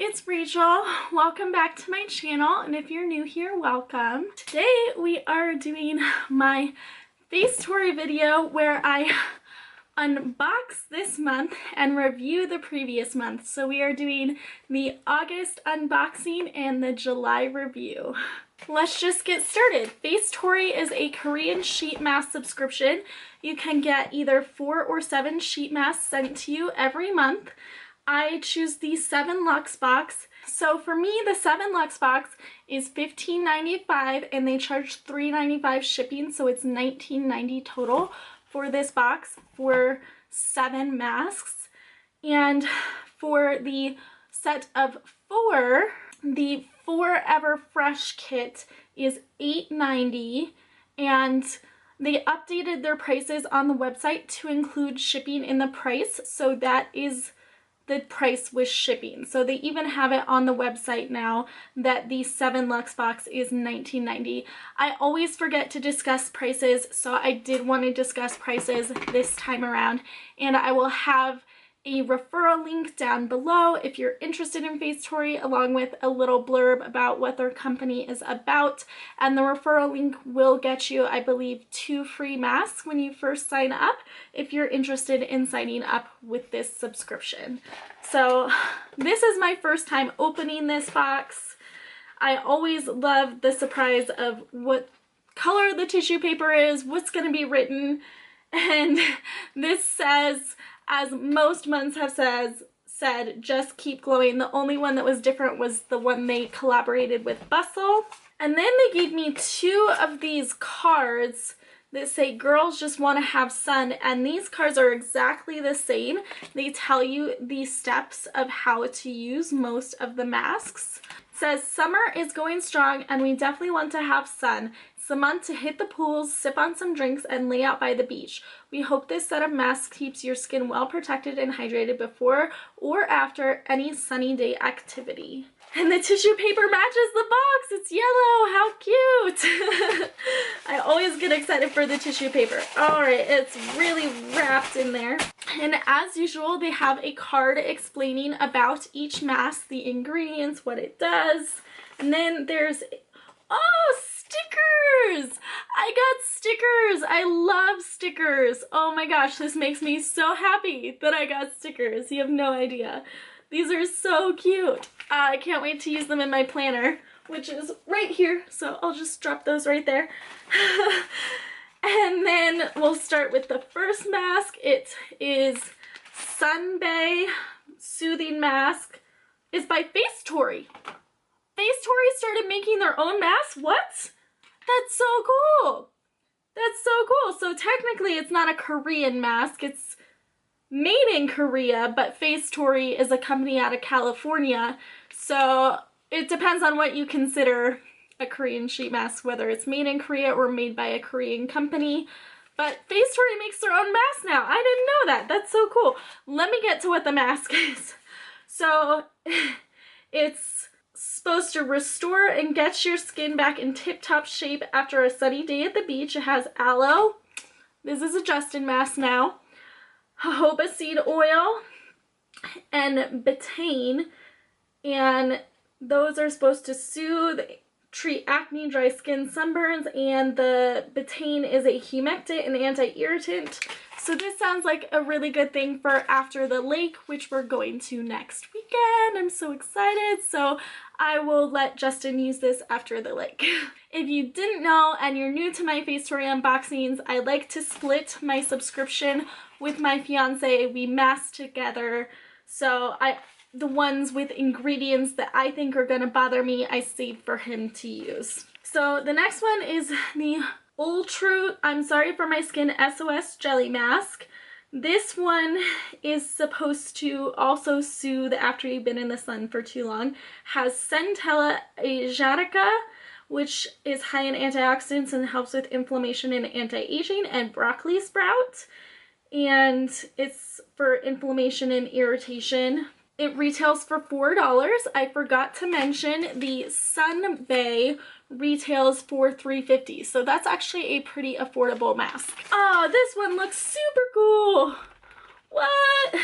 it's Rachel. Welcome back to my channel, and if you're new here, welcome. Today we are doing my Facetory video where I unbox this month and review the previous month. So we are doing the August unboxing and the July review. Let's just get started. Facetory is a Korean sheet mask subscription. You can get either 4 or 7 sheet masks sent to you every month. I choose the 7 Luxe box. So for me, the 7 Luxe box is $15.95 and they charge $3.95 shipping, so it's $19.90 total for this box for 7 masks. And for the set of 4, the Forever Fresh kit is $8.90, and they updated their prices on the website to include shipping in the price, so that is the price with shipping. So they even have it on the website now that the 7 Luxe box is $19.90. I always forget to discuss prices, so I did want to discuss prices this time around, and I will have a referral link down below if you're interested in Facetory, along with a little blurb about what their company is about. And the referral link will get you, I believe, 2 free masks when you first sign up if you're interested in signing up with this subscription. So this is my first time opening this box. I always love the surprise of what color the tissue paper is, what's going to be written, and this says, as most months have said, just keep glowing. The only one that was different was the one they collaborated with Bustle. And then they gave me 2 of these cards that say girls just want to have sun, and these cards are exactly the same. They tell you the steps of how to use most of the masks. It says summer is going strong and we definitely want to have sun. It's the month to hit the pools, sip on some drinks, and lay out by the beach. We hope this set of masks keeps your skin well protected and hydrated before or after any sunny day activity. And the tissue paper matches the box. It's yellow. How cute. I always get excited for the tissue paper. Alright, it's really wrapped in there. And as usual, they have a card explaining about each mask, the ingredients, what it does. And then there's, oh, stickers! I got stickers! I love stickers! Oh my gosh, this makes me so happy that I got stickers. You have no idea. These are so cute. I can't wait to use them in my planner, which is right here, so I'll just drop those right there. And then we'll start with the first mask. It is Sunbae Soothing Mask. It's by Facetory. Facetory started making their own masks? What? That's so cool. That's so cool. So technically it's not a Korean mask. It's made in Korea, but Facetory is a company out of California. So it depends on what you consider a Korean sheet mask, whether it's made in Korea or made by a Korean company. But Facetory makes their own mask now. I didn't know that. That's so cool. Let me get to what the mask is. So it's supposed to restore and get your skin back in tip-top shape after a sunny day at the beach. It has aloe. This is a Justin mask now. Jojoba seed oil and betaine, and those are supposed to soothe, treat acne, dry skin, sunburns, and the betaine is a humectant and anti-irritant. So this sounds like a really good thing for after the lake, which we're going to next weekend. I'm so excited. So I will let Justin use this after the lake. If you didn't know and you're new to my Facetory unboxings, I like to split my subscription with my fiance. We mask together. So the ones with ingredients that I think are gonna bother me, I save for him to use. So the next one is the Ultra, I'm sorry for my skin, SOS Jelly Mask. This one is supposed to also soothe after you've been in the sun for too long. Has Centella asiatica, which is high in antioxidants and helps with inflammation and anti-aging, and broccoli sprout. And it's for inflammation and irritation. It retails for $4. I forgot to mention the Sunbae retails for $3.50, so that's actually a pretty affordable mask. Oh, this one looks super cool. What?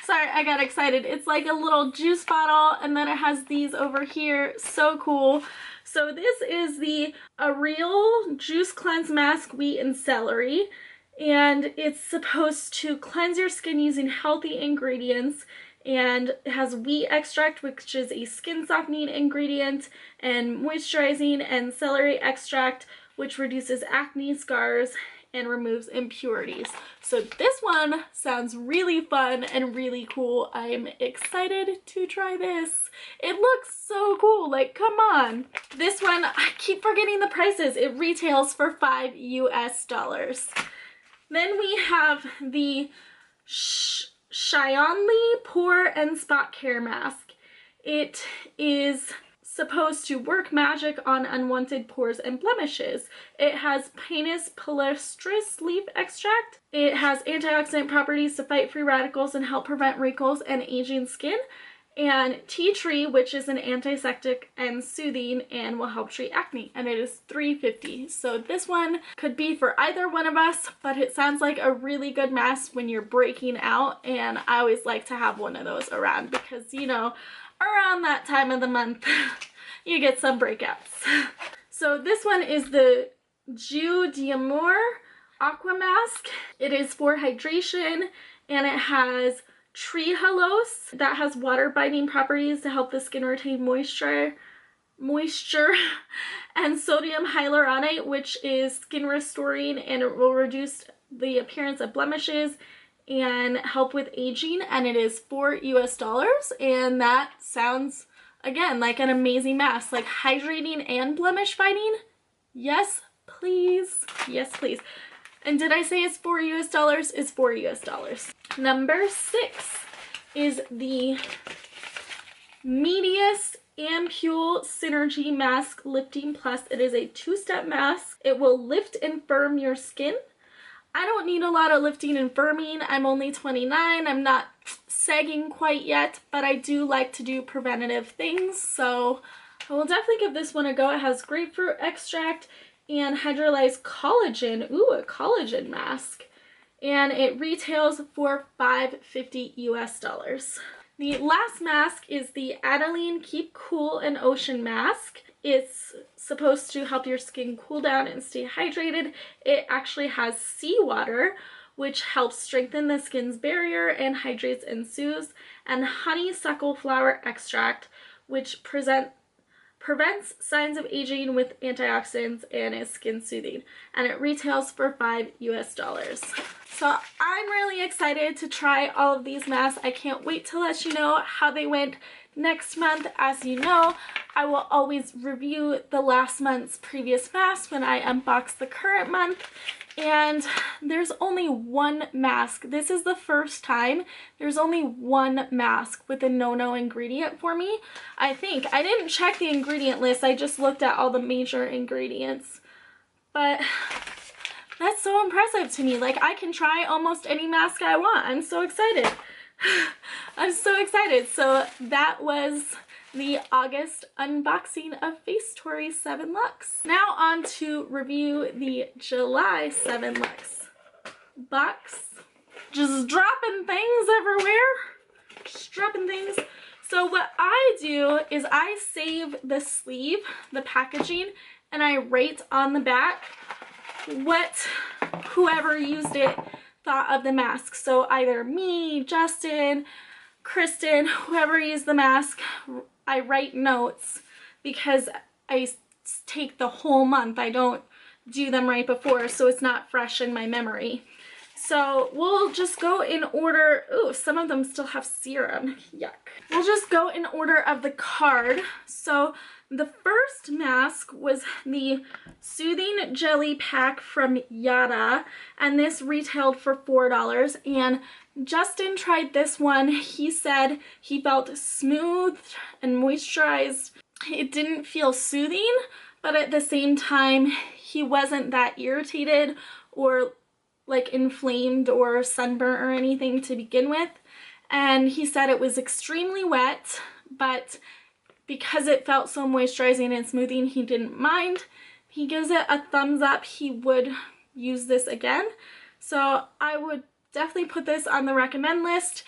Sorry, I got excited. It's like a little juice bottle, and then it has these over here. So cool. So this is the Real Juice Cleanse Mask Wheat and Celery, and it's supposed to cleanse your skin using healthy ingredients, and it has wheat extract, which is a skin softening ingredient, and moisturizing, and celery extract, which reduces acne, scars, and removes impurities. So this one sounds really fun and really cool. I'm excited to try this. It looks so cool, like come on. This one, I keep forgetting the prices. It retails for $5 US. Then we have the Shionly Pore and Spot Care Mask. It is supposed to work magic on unwanted pores and blemishes. It has Pinus palustris leaf extract. It has antioxidant properties to fight free radicals and help prevent wrinkles and aging skin. And tea tree, which is an antiseptic and soothing and will help treat acne, and it is $3.50. So this one could be for either one of us, but it sounds like a really good mask when you're breaking out, and I always like to have one of those around because, you know, around that time of the month you get some breakouts. So this one is the Jus d'Amour Aqua Mask. It is for hydration, and it has trehalose that has water binding properties to help the skin retain moisture, and sodium hyaluronate, which is skin restoring, and it will reduce the appearance of blemishes and help with aging, and it is $4 US. And that sounds, again, like an amazing mask, like hydrating and blemish fighting. Yes, please. Yes, please. And did I say it's $4 US? It's $4 US. Number 6 is the Medius Ampule Synergy Mask Lifting Plus. It is a 2-step mask. It will lift and firm your skin. I don't need a lot of lifting and firming. I'm only 29. I'm not sagging quite yet, but I do like to do preventative things, so I will definitely give this one a go. It has grapefruit extract and hydrolyzed collagen. Ooh, a collagen mask. And it retails for $5.50 US. The last mask is the Adaline Keep Cool and Ocean Mask. It's supposed to help your skin cool down and stay hydrated. It actually has seawater, which helps strengthen the skin's barrier and hydrates and soothes, and honeysuckle flower extract, which prevents signs of aging with antioxidants and is skin soothing, and it retails for $5 US. So I'm really excited to try all of these masks. I can't wait to let you know how they went next month. As you know, I will always review the last month's previous mask when I unbox the current month, and there's only one mask. This is the first time there's only one mask with a no-no ingredient for me. I think. I didn't check the ingredient list, I just looked at all the major ingredients. But that's so impressive to me. Like, I can try almost any mask I want. I'm so excited. I'm so excited. So that was the August unboxing of Facetory 7 Luxe. Now on to review the July 7 Luxe box. Just dropping things everywhere. Just dropping things. So what I do is I save the sleeve, the packaging, and I write on the back what whoever used it thought of the mask. So either me, Justin, Kristen, whoever used the mask, I write notes because I take the whole month. I don't do them right before, so it's not fresh in my memory. So we'll just go in order. Ooh, some of them still have serum. Yuck. We'll just go in order of the card. So the first mask was the Soothing Jelly Pack from Yada, and this retailed for $4. And Justin tried this one. He said he felt smooth and moisturized. It didn't feel soothing, but at the same time, he wasn't that irritated or like inflamed or sunburnt or anything to begin with. And he said it was extremely wet, but because it felt so moisturizing and smoothing, he didn't mind. He gives it a thumbs up. He would use this again. So I would definitely put this on the recommend list.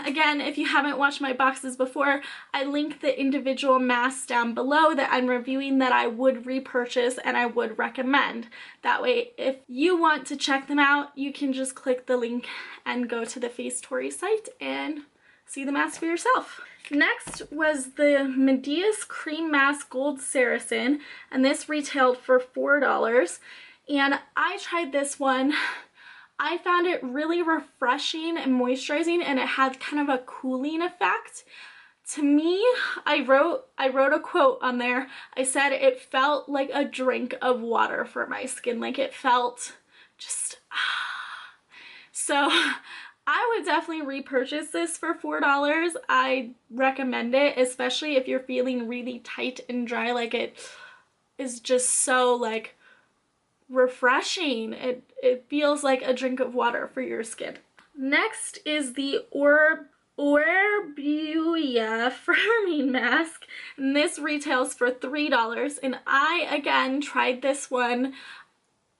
Again, if you haven't watched my boxes before, I link the individual masks down below that I'm reviewing that I would repurchase and I would recommend. That way, if you want to check them out, you can just click the link and go to the Facetory site and see the mask for yourself. Next was the Media's Cream Mask Gold Saracen, and this retailed for $4. And I tried this one. I found it really refreshing and moisturizing, and it had kind of a cooling effect. To me, I wrote a quote on there. I said it felt like a drink of water for my skin. Like it felt just, So I would definitely repurchase this for $4. I recommend it, especially if you're feeling really tight and dry. Like it is just so like refreshing. It feels like a drink of water for your skin. Next is the Orbuya Firming Mask, and this retails for $3. And I again tried this one.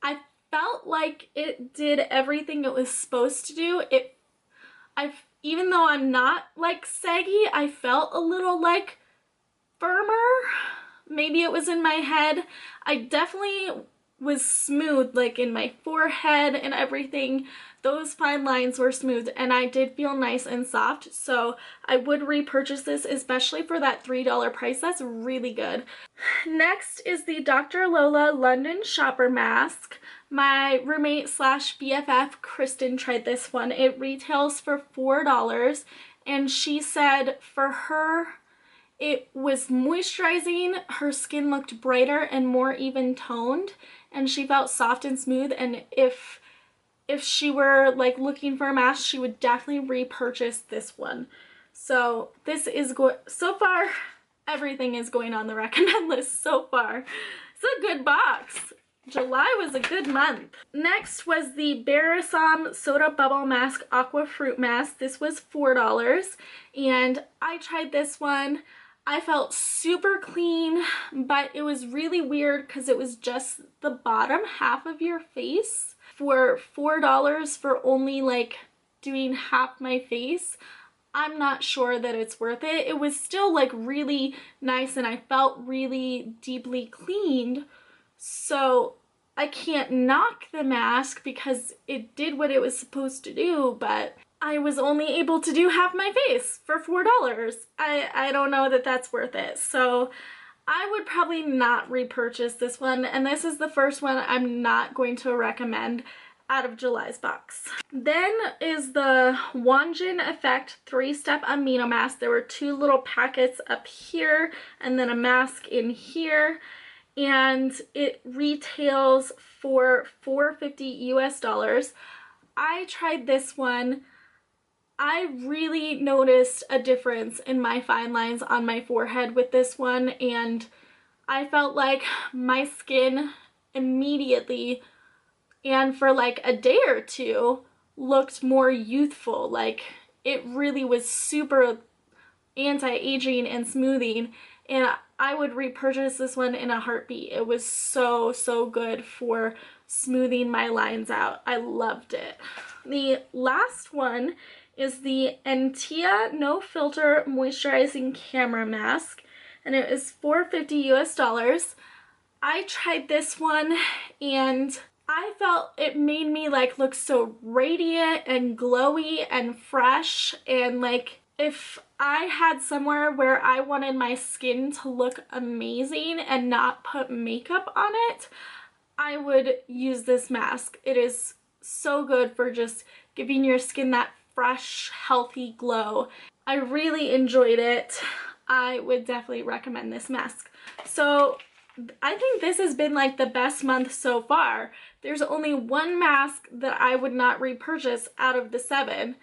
I felt like it did everything it was supposed to do. Even though I'm not like saggy, I felt a little like firmer. Maybe it was in my head. I definitely was smooth, like in my forehead and everything. Those fine lines were smooth, and I did feel nice and soft, so I would repurchase this, especially for that $3 price. That's really good. Next is the Dr. Lola London Shopper Mask. My roommate slash BFF Kristen tried this one. It retails for $4, and she said for her it was moisturizing, her skin looked brighter and more even toned, and she felt soft and smooth. And if she were like looking for a mask, she would definitely repurchase this one. So this is so far, everything is going on the recommend list so far. It's a good box. July was a good month. Next was the Barasom Soda Bubble Mask Aqua Fruit Mask. This was $4, and I tried this one. I felt super clean, but it was really weird because it was just the bottom half of your face for $4 for only like doing half my face. I'm not sure that it's worth it. It was still like really nice, and I felt really deeply cleaned. So I can't knock the mask because it did what it was supposed to do, but I was only able to do half my face for $4. I don't know that that's worth it. So I would probably not repurchase this one, and this is the first one I'm not going to recommend out of July's box. Then is the Wanjin Effect 3-Step Amino Mask. There were 2 little packets up here and then a mask in here, and it retails for $4.50 US. I tried this one. I really noticed a difference in my fine lines on my forehead with this one, and I felt like my skin immediately and for like a day or two looked more youthful. Like it really was super anti-aging and smoothing, and I would repurchase this one in a heartbeat. It was so good for smoothing my lines out. I loved it. The last one is the Entia No Filter Moisturizing Camera Mask, and it is $4.50 US. I tried this one, and I felt it made me like look so radiant and glowy and fresh, and like if I had somewhere where I wanted my skin to look amazing and not put makeup on it, I would use this mask. It is so good for just giving your skin that fresh, healthy glow. I really enjoyed it. I would definitely recommend this mask. So I think this has been like the best month so far. There's only one mask that I would not repurchase out of the 7.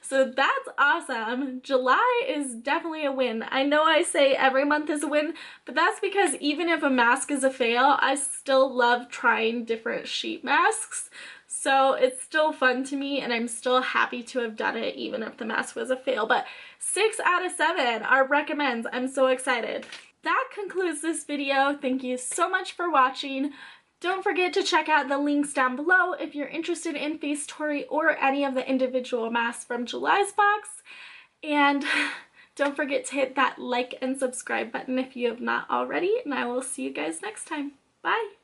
So that's awesome. July is definitely a win. I know I say every month is a win, but that's because even if a mask is a fail, I still love trying different sheet masks. So it's still fun to me, and I'm still happy to have done it even if the mask was a fail. But 6 out of 7 are recommends. I'm so excited. That concludes this video. Thank you so much for watching. Don't forget to check out the links down below if you're interested in Facetory or any of the individual masks from July's box. And don't forget to hit that like and subscribe button if you have not already, and I will see you guys next time. Bye!